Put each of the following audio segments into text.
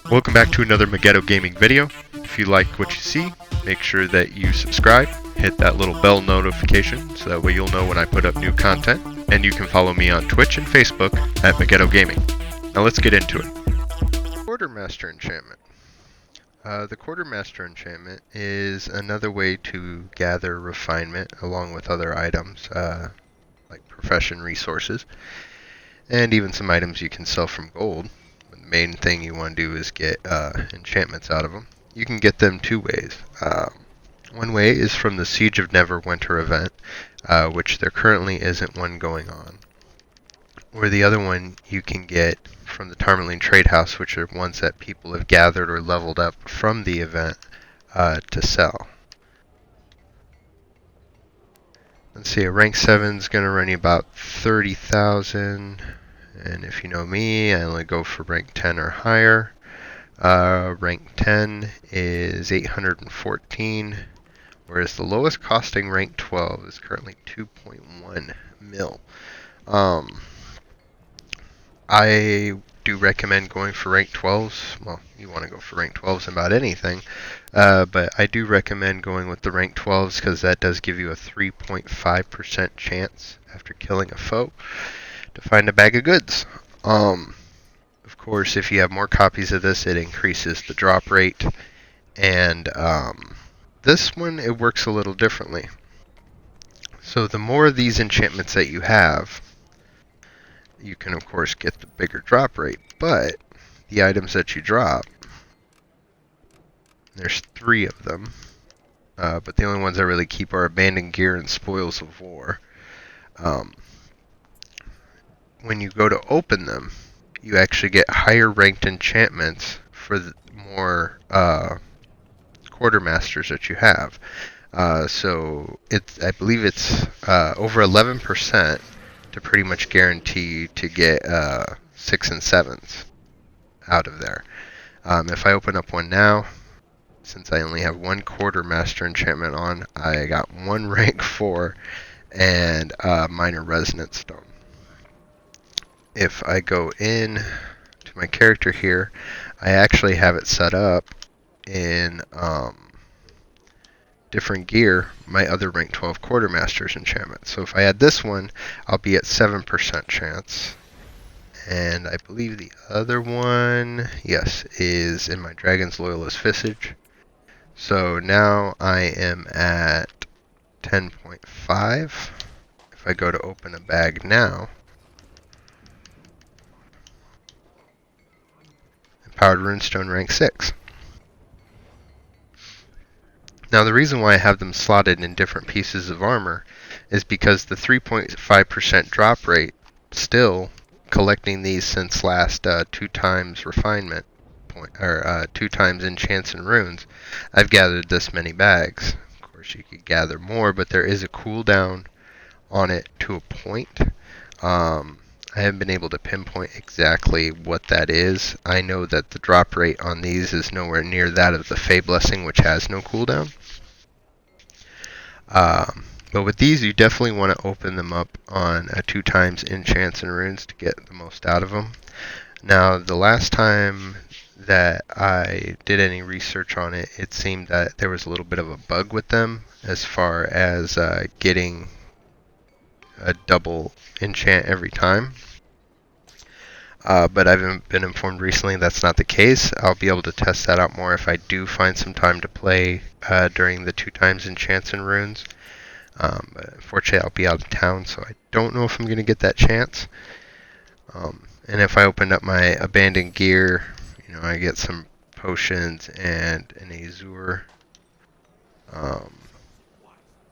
Welcome back to another Mageddo gaming video. If you like what you see, make sure that you subscribe, hit that little bell notification so that way you'll know when I put up new content, and you can follow me on Twitch and Facebook at Mageddo Gaming. Now let's get into it. Quartermaster Enchantment. The Quartermaster Enchantment is another way to gather refinement along with other items like profession resources and even some items you can sell from gold. The main thing you want to do is get enchantments out of them. You can get them two ways. One way is from the Siege of Neverwinter event, which there currently isn't one going on. Or the other one you can get from the Tourmaline Trade House, which are ones that people have gathered or leveled up from the event to sell. Let's see, a rank 7 is going to run you about 30,000. And if you know me, I only go for rank 10 or higher. Rank 10 is 814, whereas the lowest costing rank 12 is currently 2.1 mil. I do recommend going for rank 12s. Well, you want to go for rank 12s about anything, but I do recommend going with the rank 12s because that does give you a 3.5% chance after killing a foe to find a bag of goods. Of course, if you have more copies of this, it increases the drop rate, and this one, it works a little differently. So the more of these enchantments that you have, you can of course get the bigger drop rate, but the items that you drop, there's 3 of them, but the only ones I really keep are abandoned gear and spoils of war. When you go to open them, you actually get higher ranked enchantments for the more quartermasters that you have. So I believe it's over 11% to pretty much guarantee you to get 6 and 7s out of there. If I open up one now, since I only have one Quartermaster enchantment on, I got one rank 4 and minor resonance stone. If I go in to my character here, I actually have it set up in different gear, my other rank 12 Quartermaster's enchantment. So if I add this one, I'll be at 7% chance. And I believe the other one, yes, is in my Dragon's Loyalist Visage. So now I am at 10.5. If I go to open a bag now, Empowered Runestone rank 6. Now the reason why I have them slotted in different pieces of armor is because the 3.5% drop rate, still collecting these since last 2 times refinement point, or 2 times enchants and runes, I've gathered this many bags. Of course you could gather more, but there is a cooldown on it to a point. I haven't been able to pinpoint exactly what that is. I know that the drop rate on these is nowhere near that of the Fey Blessing, which has no cooldown. But with these, you definitely want to open them up on 2 times enchants and runes to get the most out of them. Now, the last time that I did any research on it, it seemed that there was a little bit of a bug with them as far as getting a double enchant every time. But I've been informed recently that's not the case. I'll be able to test that out more if I do find some time to play during the 2 times enchants and runes. But unfortunately, I'll be out of town, so I don't know if I'm going to get that chance. And if I opened up my abandoned gear, I get some potions and an Azure,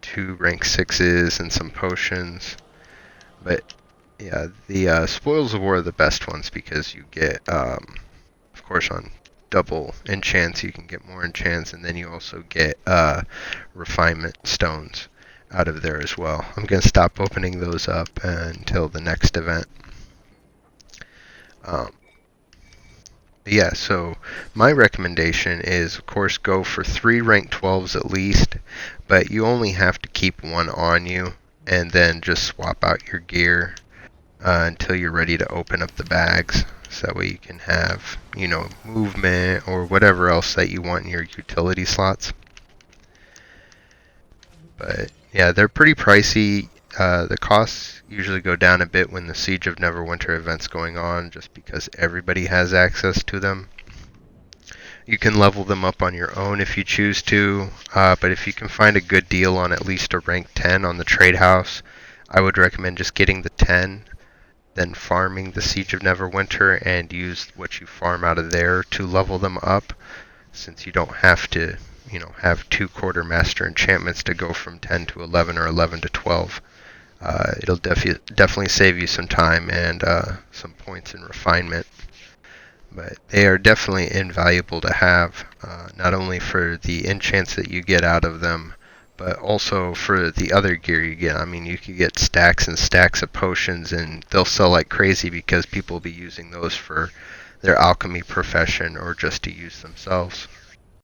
2 rank 6s and some potions. But yeah, the spoils of war are the best ones because you get, of course, on double enchants you can get more enchants, and then you also get refinement stones out of there as well. I'm going to stop opening those up until the next event. Yeah, so my recommendation is, of course, go for 3 rank 12s at least, but you only have to keep one on you, and then just swap out your gear until you're ready to open up the bags. So that way you can have, you know, movement or whatever else that you want in your utility slots. But yeah, they're pretty pricey. The costs usually go down a bit when the Siege of Neverwinter event's going on, just because everybody has access to them. You can level them up on your own if you choose to, but if you can find a good deal on at least a rank 10 on the trade house, I would recommend just getting the 10, then farming the Siege of Neverwinter and use what you farm out of there to level them up, since you don't have to, you know, have 2 Quartermaster enchantments to go from 10 to 11 or 11 to 12. It'll definitely save you some time and some points in refinement. But they are definitely invaluable to have, not only for the enchants that you get out of them, but also for the other gear you get. I mean, you could get stacks and stacks of potions, and they'll sell like crazy because people will be using those for their alchemy profession or just to use themselves.